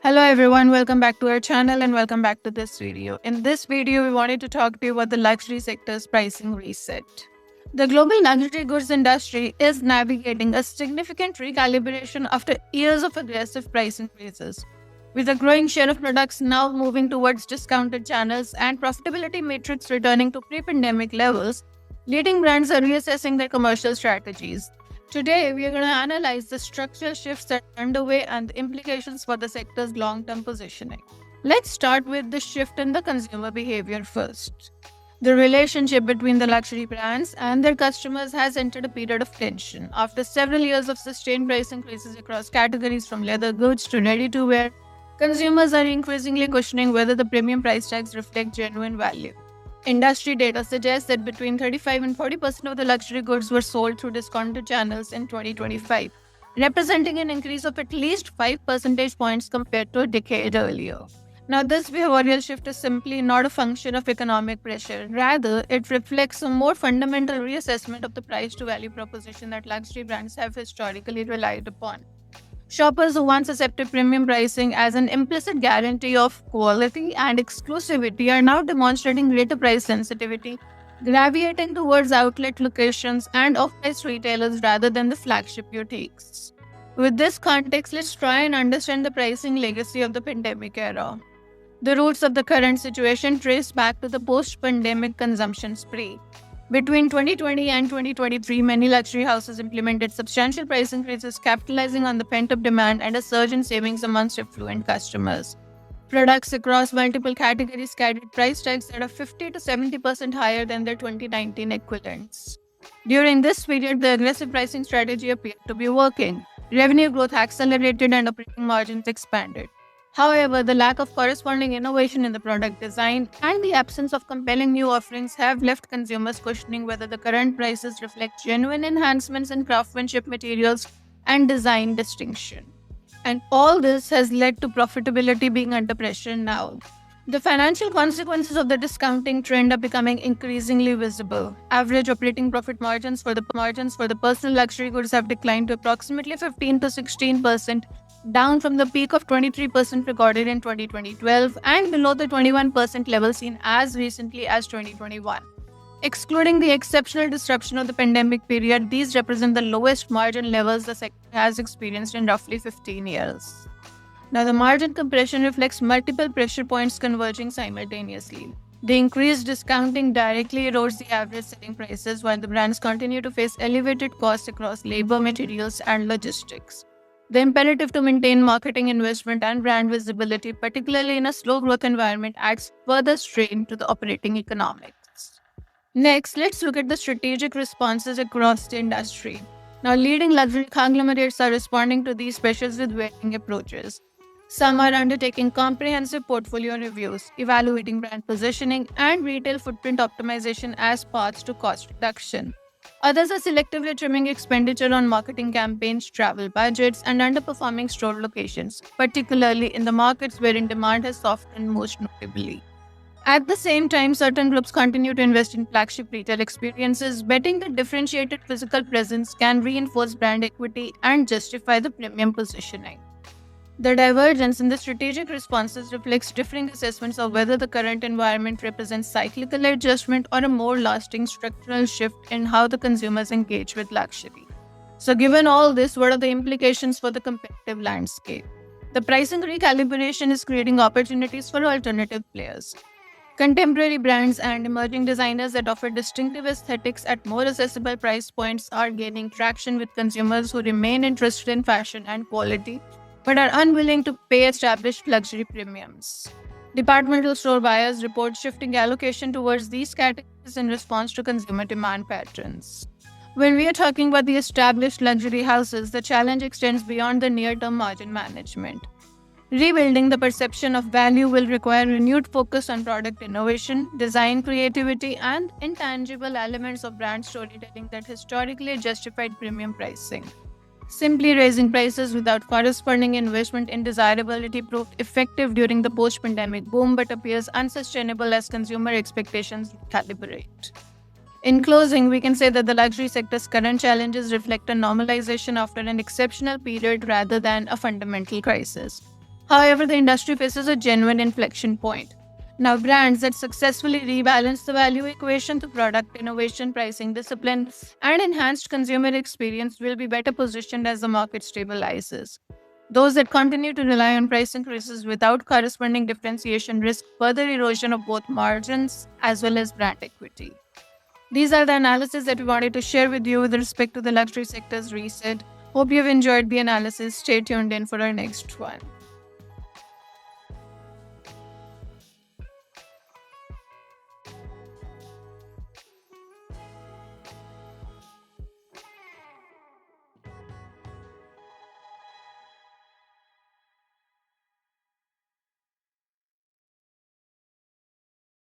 Hello everyone, welcome back to our channel and welcome back to this video. In this video, we wanted to talk to you about the luxury sector's pricing reset. The global luxury goods industry is navigating a significant recalibration after years of aggressive price increases. With a growing share of products now moving towards discounted channels and profitability metrics returning to pre-pandemic levels, leading brands are reassessing their commercial strategies. Today, we are going to analyze the structural shifts that are underway and the implications for the sector's long-term positioning. Let's start with the shift in the consumer behavior first. The relationship between the luxury brands and their customers has entered a period of tension. After several years of sustained price increases across categories from leather goods to ready-to-wear, consumers are increasingly questioning whether the premium price tags reflect genuine value. Industry data suggests that between 35 and 40% of the luxury goods were sold through discounted channels in 2025, representing an increase of at least 5 percentage points compared to a decade earlier. Now, this behavioral shift is simply not a function of economic pressure. Rather, it reflects a more fundamental reassessment of the price to value proposition that luxury brands have historically relied upon. Shoppers who once accepted premium pricing as an implicit guarantee of quality and exclusivity are now demonstrating greater price sensitivity, gravitating towards outlet locations and off-price retailers rather than the flagship boutiques. With this context, let's try and understand the pricing legacy of the pandemic era. The roots of the current situation trace back to the post-pandemic consumption spree. Between 2020 and 2023, many luxury houses implemented substantial price increases, capitalizing on the pent-up demand and a surge in savings amongst affluent customers. Products across multiple categories carried price tags that are 50 to 70% higher than their 2019 equivalents. During this period, the aggressive pricing strategy appeared to be working. Revenue growth accelerated and operating margins expanded. However, the lack of corresponding innovation in the product design and the absence of compelling new offerings have left consumers questioning whether the current prices reflect genuine enhancements in craftsmanship, materials, and design distinction. And all this has led to profitability being under pressure now. The financial consequences of the discounting trend are becoming increasingly visible. Average operating profit margins for the personal luxury goods have declined to approximately 15 to 16%, down from the peak of 23% recorded in 2012 and below the 21% level seen as recently as 2021. Excluding the exceptional disruption of the pandemic period, these represent the lowest margin levels the sector has experienced in roughly 15 years. Now, the margin compression reflects multiple pressure points converging simultaneously. The increased discounting directly erodes the average selling prices, while the brands continue to face elevated costs across labor, materials, and logistics. The imperative to maintain marketing investment and brand visibility, particularly in a slow growth environment, adds further strain to the operating economics. Next, let's look at the strategic responses across the industry. Now, leading luxury conglomerates are responding to these pressures with varying approaches. Some are undertaking comprehensive portfolio reviews, evaluating brand positioning and retail footprint optimization as paths to cost reduction. Others are selectively trimming expenditure on marketing campaigns, travel budgets, and underperforming store locations, particularly in the markets wherein demand has softened most notably. At the same time, certain groups continue to invest in flagship retail experiences, betting that differentiated physical presence can reinforce brand equity and justify the premium positioning. The divergence in the strategic responses reflects differing assessments of whether the current environment represents cyclical adjustment or a more lasting structural shift in how the consumers engage with luxury. So, given all this, what are the implications for the competitive landscape? The pricing recalibration is creating opportunities for alternative players. Contemporary brands and emerging designers that offer distinctive aesthetics at more accessible price points are gaining traction with consumers who remain interested in fashion and quality but are unwilling to pay established luxury premiums. Departmental store buyers report shifting allocation towards these categories in response to consumer demand patterns. When we are talking about the established luxury houses, the challenge extends beyond the near-term margin management. Rebuilding the perception of value will require renewed focus on product innovation, design creativity, and intangible elements of brand storytelling that historically justified premium pricing. Simply raising prices without corresponding investment in desirability proved effective during the post-pandemic boom but appears unsustainable as consumer expectations recalibrate. In closing, we can say that the luxury sector's current challenges reflect a normalization after an exceptional period rather than a fundamental crisis. However, the industry faces a genuine inflection point. Now, brands that successfully rebalance the value equation through product innovation, pricing discipline, and enhanced consumer experience will be better positioned as the market stabilizes. Those that continue to rely on price increases without corresponding differentiation risk further erosion of both margins as well as brand equity. These are the analysis that we wanted to share with you with respect to the luxury sector's reset. Hope you've enjoyed the analysis. Stay tuned in for our next one.